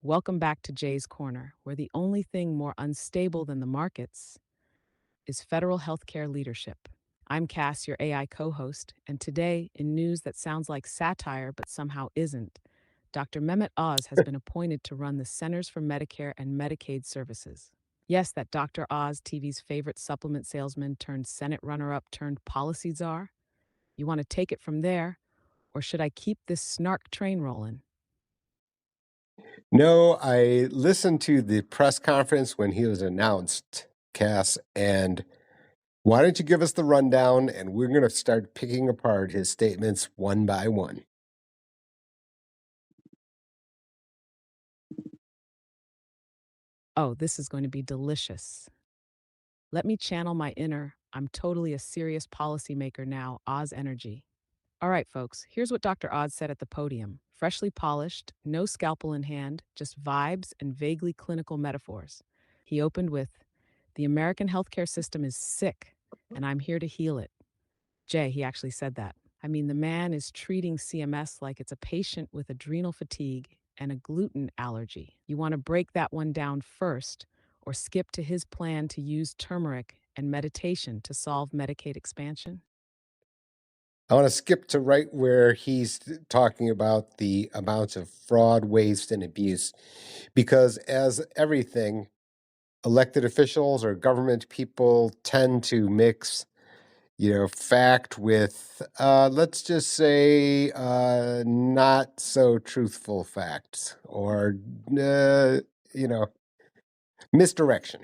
Welcome back to Jae's Corner, where the only thing more unstable than the markets is federal healthcare leadership. I'm Cass, your AI co host, and today, in news that sounds like satire but somehow isn't, Dr. Mehmet Oz has been appointed to run the Centers for Medicare and Medicaid Services. Yes, that Dr. Oz, TV's favorite supplement salesman turned Senate runner up turned policy czar. You want to take it from there, or should I keep this snark train rolling? No, I listened to the press conference when he was announced, Cass, and why don't you give us the rundown and we're going to start picking apart his statements one by one. Oh, this is going to be delicious. Let me channel my inner, I'm totally a serious policymaker now, Oz energy. All right, folks, here's what Dr. Oz said at the podium. Freshly polished, no scalpel in hand, just vibes and vaguely clinical metaphors. He opened with, "The American healthcare system is sick, and I'm here to heal it." Jay, he actually said that. I mean, the man is treating CMS like it's a patient with adrenal fatigue and a gluten allergy. You want to break that one down first, or skip to his plan to use turmeric and meditation to solve Medicaid expansion? I want to skip to right where he's talking about the amounts of fraud, waste, and abuse, because as everything, elected officials or government people tend to mix fact with, let's just say, not so truthful facts or, you know, misdirection.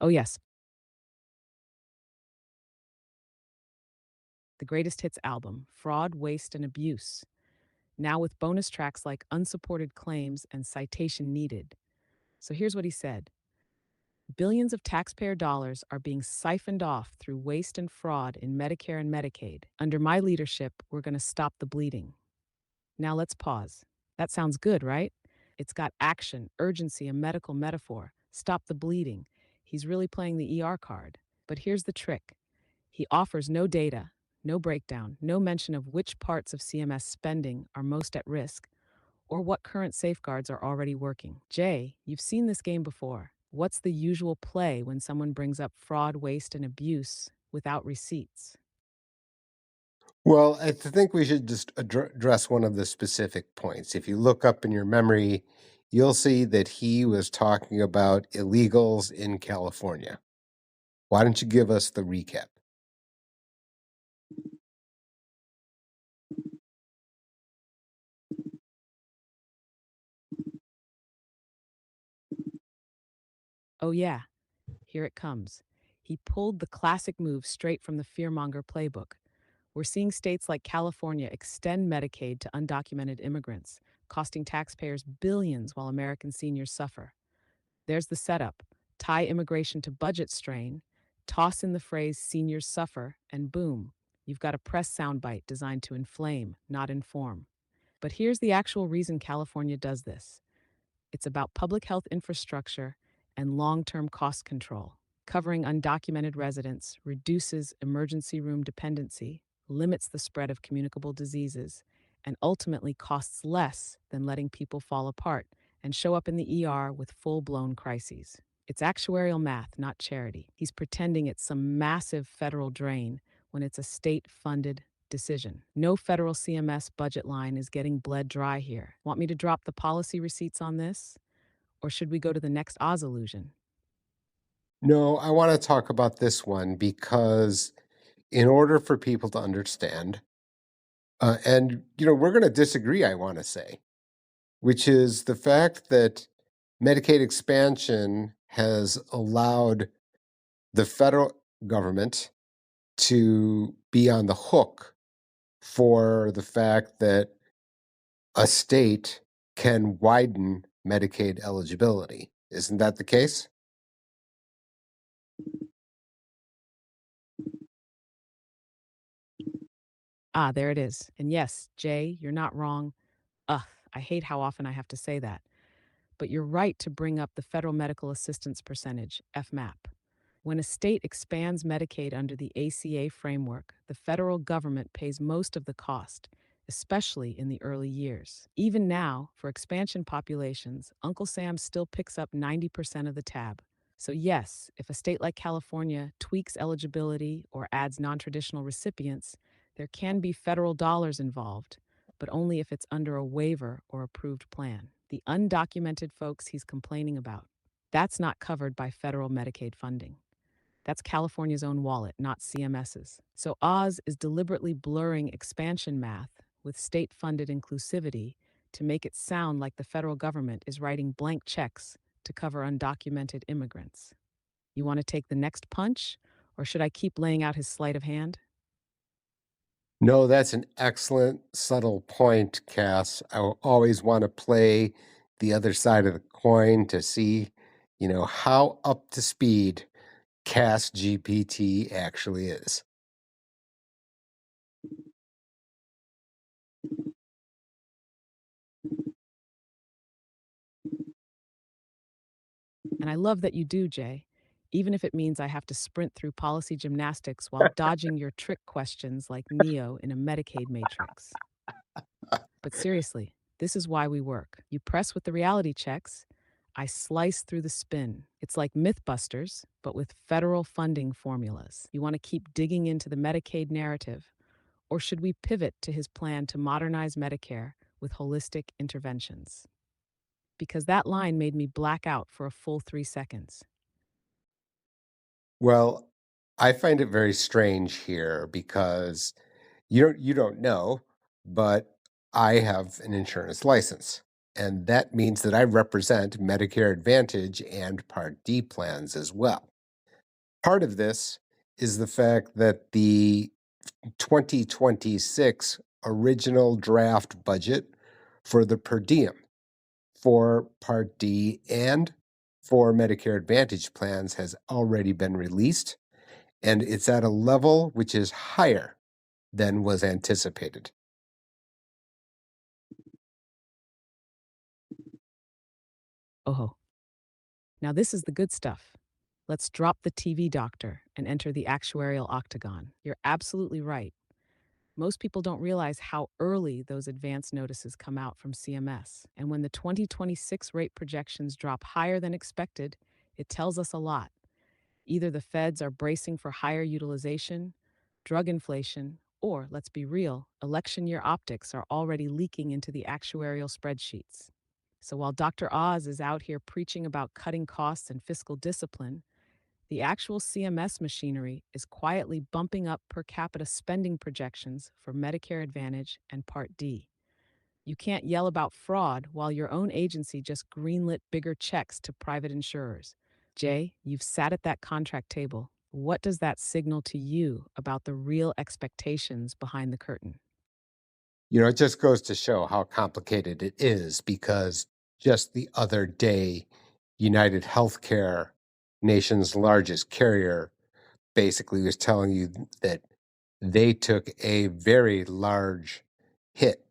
Oh, yes, the greatest hits album, Fraud, Waste, and Abuse. Now with bonus tracks like Unsupported Claims and Citation Needed. So here's what he said: Billions of taxpayer dollars are being siphoned off through waste and fraud in Medicare and Medicaid. Under my leadership, we're going to stop the bleeding. Now let's pause. That sounds good, right? It's got action, urgency, a medical metaphor. Stop the bleeding. He's really playing the ER card. But here's the trick: he offers no data, no breakdown, no mention of which parts of CMS spending are most at risk or what current safeguards are already working. Jay, you've seen this game before. What's the usual play when someone brings up fraud, waste, and abuse without receipts? Well, I think we should just address one of the specific points. If you look up in your memory, you'll see that he was talking about illegals in California. Why don't you give us the recap? Oh, yeah, here it comes. He pulled the classic move straight from the fearmonger playbook. We're seeing states like California extend Medicaid to undocumented immigrants, costing taxpayers billions while American seniors suffer. There's the setup: tie immigration to budget strain, toss in the phrase seniors suffer, and boom, you've got a press soundbite designed to inflame, not inform. But here's the actual reason California does this: it's about public health infrastructure and long term cost control. Covering undocumented residents reduces emergency room dependency, limits the spread of communicable diseases, and ultimately costs less than letting people fall apart and show up in the ER with full blown crises. It's actuarial math, not charity. He's pretending it's some massive federal drain when it's a state funded decision. No federal CMS budget line is getting bled dry here. Want me to drop the policy receipts on this? Or should we go to the next Oz illusion? No, I want to talk about this one because in order for people to understand, we're going to disagree, I want to say, which is the fact that Medicaid expansion has allowed the federal government to be on the hook for the fact that a state can widen Medicaid eligibility. Isn't that the case? Ah, there it is. And yes, Jay, you're not wrong. Ugh, I hate how often I have to say that. But you're right to bring up the Federal Medical Assistance Percentage, FMAP. When a state expands Medicaid under the ACA framework, the federal government pays most of the cost, especially in the early years. Even now, for expansion populations, Uncle Sam still picks up 90% of the tab. So, yes, if a state like California tweaks eligibility or adds non traditional recipients, there can be federal dollars involved, but only if it's under a waiver or approved plan. The undocumented folks he's complaining about, that's not covered by federal Medicaid funding. That's California's own wallet, not CMS's. So Oz is deliberately blurring expansion math with state funded inclusivity to make it sound like the federal government is writing blank checks to cover undocumented immigrants. You want to take the next punch, or should I keep laying out his sleight of hand? No, that's an excellent, subtle point, Cass. I will always want to play the other side of the coin to see, how up to speed Cass GPT actually is. And I love that you do, Jay, even if it means I have to sprint through policy gymnastics while dodging your trick questions like Neo in a Medicaid matrix. But seriously, this is why we work. You press with the reality checks, I slice through the spin. It's like Mythbusters, but with federal funding formulas. You want to keep digging into the Medicaid narrative, or should we pivot to his plan to modernize Medicare with holistic interventions? Because that line made me black out for a full 3 seconds. Well, I find it very strange here because you don't know, but I have an insurance license. And that means that I represent Medicare Advantage and Part D plans as well. Part of this is the fact that the 2026 original draft budget for the per diem for Part D and for Medicare Advantage plans has already been released, and it's at a level which is higher than was anticipated. Oh, now this is the good stuff. Let's drop the TV doctor and enter the actuarial octagon. You're absolutely right. Most people don't realize how early those advance notices come out from CMS. And when the 2026 rate projections drop higher than expected, it tells us a lot. Either the feds are bracing for higher utilization, drug inflation, or, let's be real, election year optics are already leaking into the actuarial spreadsheets. So while Dr. Oz is out here preaching about cutting costs and fiscal discipline, the actual CMS machinery is quietly bumping up per capita spending projections for Medicare Advantage and Part D. You can't yell about fraud while your own agency just greenlit bigger checks to private insurers. Jay, you've sat at that contract table. What does that signal to you about the real expectations behind the curtain? It just goes to show how complicated it is because just the other day, UnitedHealthcare, nation's largest carrier, basically was telling you that they took a very large hit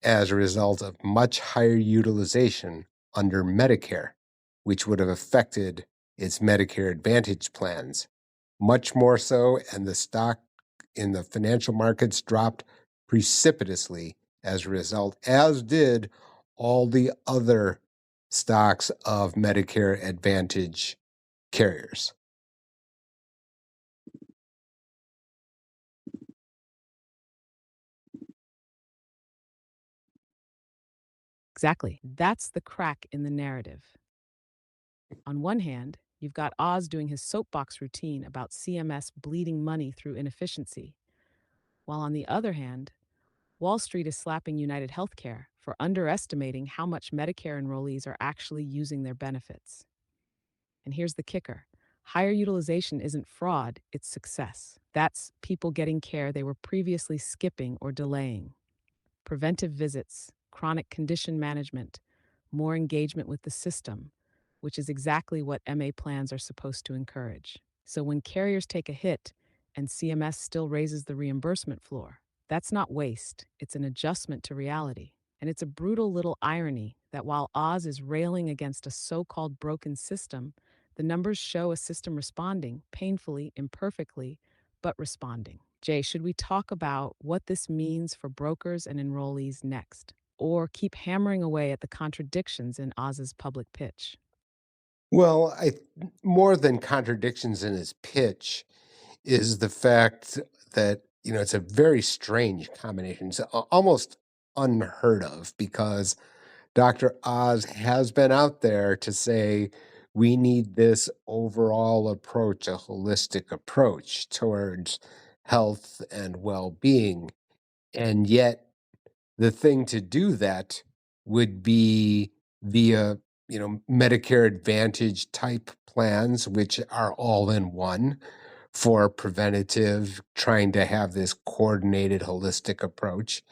as a result of much higher utilization under Medicare, which would have affected its Medicare Advantage plans much more so, and the stock in the financial markets dropped precipitously as a result, as did all the other stocks of Medicare Advantage carriers. Exactly. That's the crack in the narrative. On one hand, you've got Oz doing his soapbox routine about CMS bleeding money through inefficiency, while on the other hand, Wall Street is slapping UnitedHealthcare for underestimating how much Medicare enrollees are actually using their benefits. And here's the kicker: higher utilization isn't fraud, it's success. That's people getting care they were previously skipping or delaying. Preventive visits, chronic condition management, more engagement with the system, which is exactly what MA plans are supposed to encourage. So when carriers take a hit and CMS still raises the reimbursement floor, that's not waste, it's an adjustment to reality. And it's a brutal little irony that while Oz is railing against a so called broken system, The numbers show a system responding, painfully, imperfectly, but responding. Jay, should we talk about what this means for brokers and enrollees next? Or keep hammering away at the contradictions in Oz's public pitch? Well, more than contradictions in his pitch is the fact that it's a very strange combination. It's almost unheard of because Dr. Oz has been out there to say we need this overall approach, a holistic approach towards health and well-being. And yet the thing to do that would be via, Medicare Advantage type plans, which are all in one for preventative, trying to have this coordinated, holistic approach.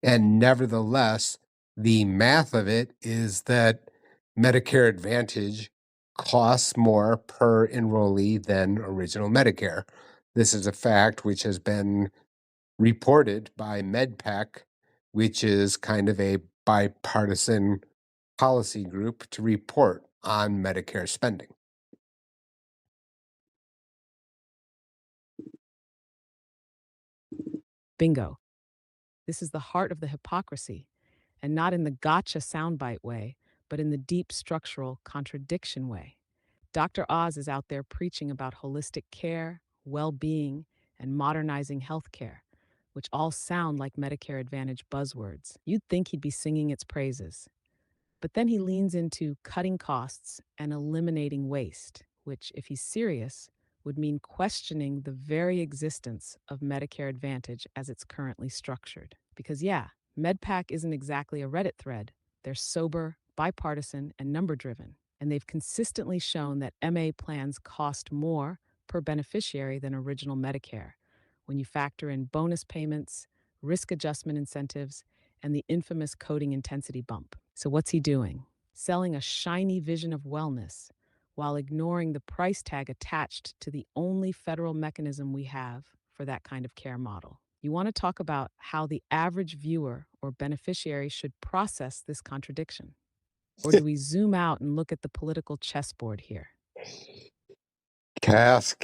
And nevertheless, the math of it is that Medicare Advantage costs more per enrollee than original Medicare. This is a fact which has been reported by MedPAC, which is kind of a bipartisan policy group to report on Medicare spending. Bingo. This is the heart of the hypocrisy, and not in the gotcha soundbite way, but in the deep structural contradiction way. Dr. Oz is out there preaching about holistic care, well being, and modernizing healthcare, which all sound like Medicare Advantage buzzwords. You'd think he'd be singing its praises. But then he leans into cutting costs and eliminating waste, which, if he's serious, would mean questioning the very existence of Medicare Advantage as it's currently structured. Because, yeah, MedPAC isn't exactly a Reddit thread. They're sober, bipartisan, and number driven. And they've consistently shown that MA plans cost more per beneficiary than original Medicare when you factor in bonus payments, risk adjustment incentives, and the infamous coding intensity bump. So, what's he doing? Selling a shiny vision of wellness while ignoring the price tag attached to the only federal mechanism we have for that kind of care model. You want to talk about how the average viewer or beneficiary should process this contradiction? Or do we zoom out and look at the political chessboard here? Cass,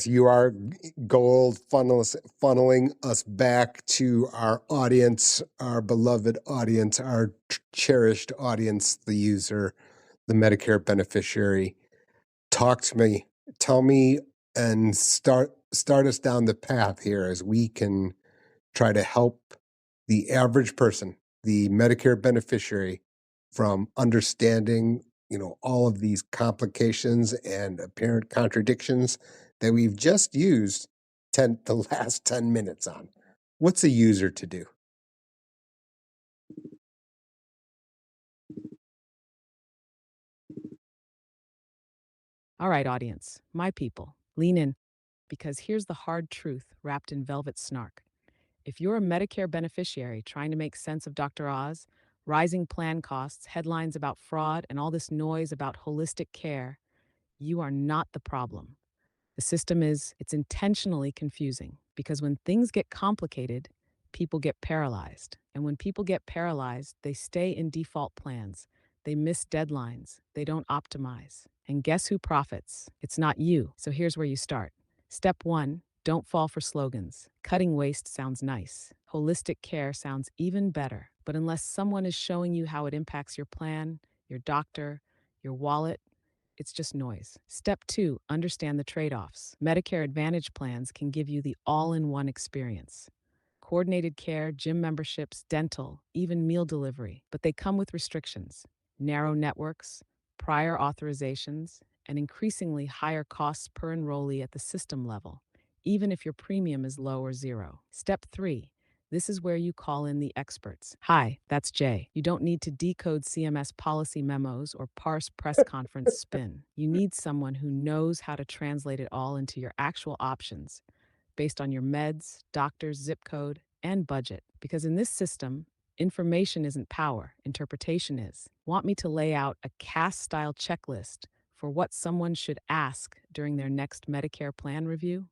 you are gold funneling us back to our audience, our beloved audience, our cherished audience, the user, the Medicare beneficiary. Talk to me, tell me, and start us down the path here as we can try to help the average person, the Medicare beneficiary, from understanding, all of these complications and apparent contradictions that we've just used the last 10 minutes on. What's a user to do? All right, audience, my people, lean in, because here's the hard truth wrapped in velvet snark. If you're a Medicare beneficiary trying to make sense of Dr. Oz, rising plan costs, headlines about fraud, and all this noise about holistic care, you are not the problem. The system it's intentionally confusing because when things get complicated, people get paralyzed. And when people get paralyzed, they stay in default plans. They miss deadlines. They don't optimize. And guess who profits? It's not you. So here's where you start. Step one, don't fall for slogans. Cutting waste sounds nice. Holistic care sounds even better. But unless someone is showing you how it impacts your plan, your doctor, your wallet, it's just noise. Step two, understand the trade offs. Medicare Advantage plans can give you the all in one experience: coordinated care, gym memberships, dental, even meal delivery. But they come with restrictions: narrow networks, prior authorizations, and increasingly higher costs per enrollee at the system level, even if your premium is low or zero. Step three, this is where you call in the experts. Hi, that's Jay. You don't need to decode CMS policy memos or parse press conference spin. You need someone who knows how to translate it all into your actual options based on your meds, doctor's zip code, and budget. Because in this system, information isn't power, interpretation is. Want me to lay out a Cass style checklist for what someone should ask during their next Medicare plan review?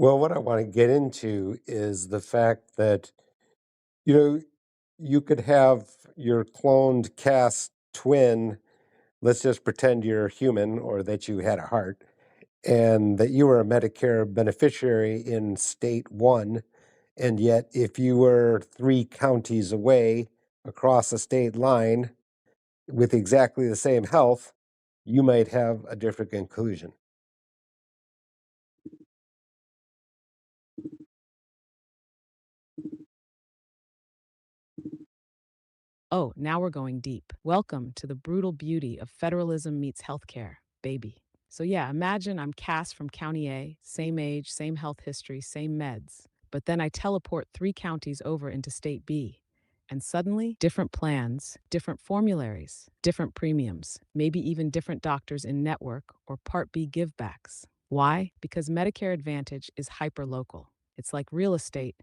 Well, what I want to get into is the fact that, you know, you could have your cloned Cass twin let's just pretend you're human or that you had a heart and that you were a Medicare beneficiary in state one. And yet, if you were 3 counties away across a state line with exactly the same health, you might have a different conclusion. Oh, now we're going deep. Welcome to the brutal beauty of federalism meets healthcare, baby. So, yeah, imagine I'm Cass from County A, same age, same health history, same meds. But then I teleport 3 counties over into State B. And suddenly, different plans, different formularies, different premiums, maybe even different doctors in network or Part B givebacks. Why? Because Medicare Advantage is hyper local. It's like real estate.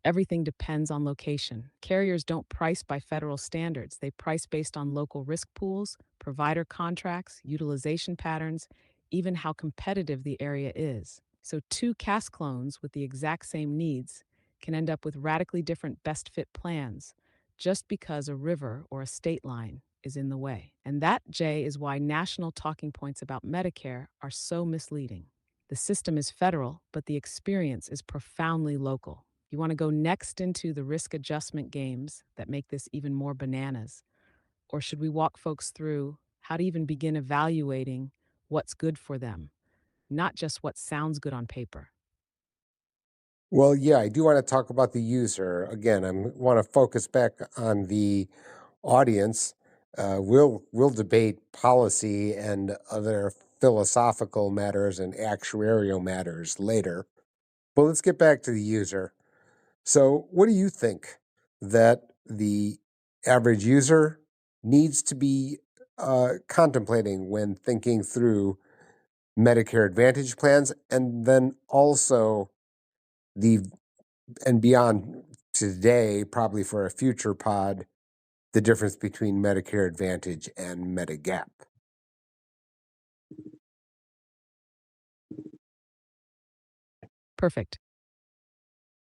Everything depends on location. Carriers don't price by federal standards. They price based on local risk pools, provider contracts, utilization patterns, even how competitive the area is. So, 2 CAS clones with the exact same needs can end up with radically different best fit plans just because a river or a state line is in the way. And that, Jay, is why national talking points about Medicare are so misleading. The system is federal, but the experience is profoundly local. You want to go next into the risk adjustment games that make this even more bananas? Or should we walk folks through how to even begin evaluating what's good for them, not just what sounds good on paper? Well, yeah, I do want to talk about the user. Again, I want to focus back on the audience. We'll debate policy and other philosophical matters and actuarial matters later. But let's get back to the user. So, what do you think that the average user needs to be contemplating when thinking through Medicare Advantage plans, and then also the and beyond today, probably for a future pod, the difference between Medicare Advantage and Medigap? Perfect.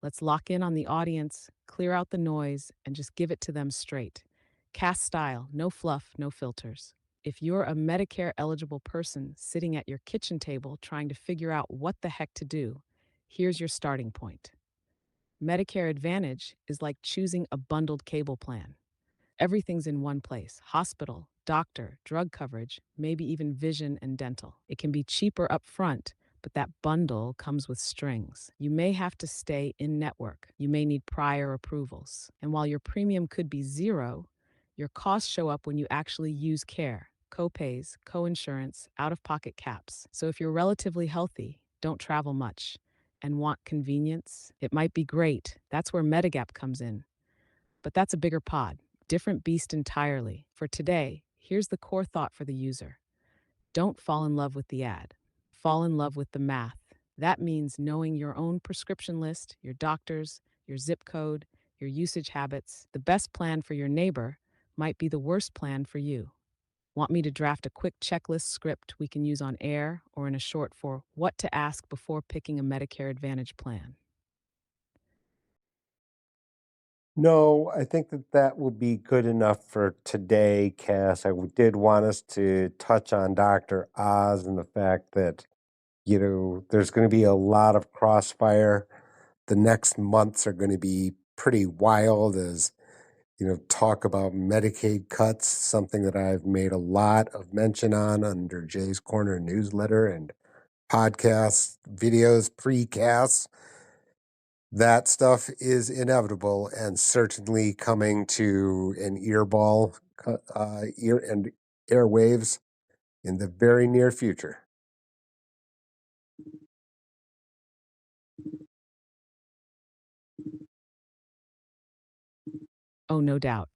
Let's lock in on the audience, clear out the noise, and just give it to them straight. Cast style, no fluff, no filters. If you're a Medicare eligible person sitting at your kitchen table trying to figure out what the heck to do, here's your starting point. Medicare Advantage is like choosing a bundled cable plan. Everything's in one place: hospital, doctor, drug coverage, maybe even vision and dental. It can be cheaper up front, but that bundle comes with strings. You may have to stay in network. You may need prior approvals. And while your premium could be zero, your costs show up when you actually use care: copays, coinsurance, out of pocket caps. So if you're relatively healthy, don't travel much, and want convenience, it might be great. That's where Medigap comes in. But that's a bigger pod, different beast entirely. For today, here's the core thought for the user: don't fall in love with the ad, fall in love with the math. That means knowing your own prescription list, your doctors, your zip code, your usage habits. The best plan for your neighbor might be the worst plan for you. Want me to draft a quick checklist script we can use on air or in a short for what to ask before picking a Medicare Advantage plan? No, I think that will be good enough for today, Cass. Did want us to touch on Dr. Oz and the fact that, there's going to be a lot of crossfire. The next months are going to be pretty wild as, talk about Medicaid cuts, something that I've made a lot of mention on under Jae's Corner newsletter and podcasts, videos, precasts. That stuff is inevitable and certainly coming to an earball, ear and airwaves in the very near future. Oh, no doubt.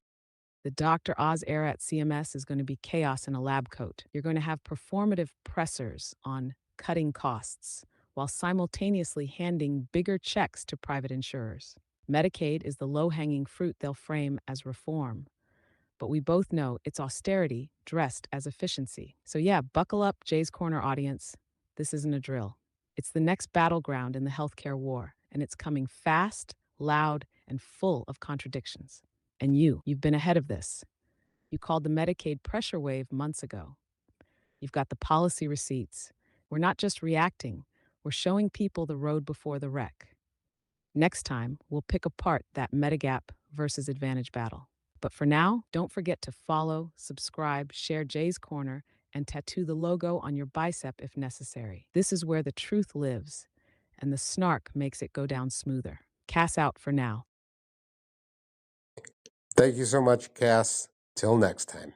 The Dr. Oz era at CMS is going to be chaos in a lab coat. You're going to have performative pressers on cutting costs while simultaneously handing bigger checks to private insurers. Medicaid is the low hanging fruit they'll frame as reform, but we both know it's austerity dressed as efficiency. So, yeah, buckle up, Jay's Corner audience. This isn't a drill. It's the next battleground in the healthcare war, and it's coming fast, loud, and full of contradictions. And you've been ahead of this. You called the Medicaid pressure wave months ago. You've got the policy receipts. We're not just reacting, we're showing people the road before the wreck. Next time, we'll pick apart that Medigap versus Advantage battle. But for now, don't forget to follow, subscribe, share Jae's Corner, and tattoo the logo on your bicep if necessary. This is where the truth lives, and the snark makes it go down smoother. Cass out for now. Thank you so much, Cass. Till next time.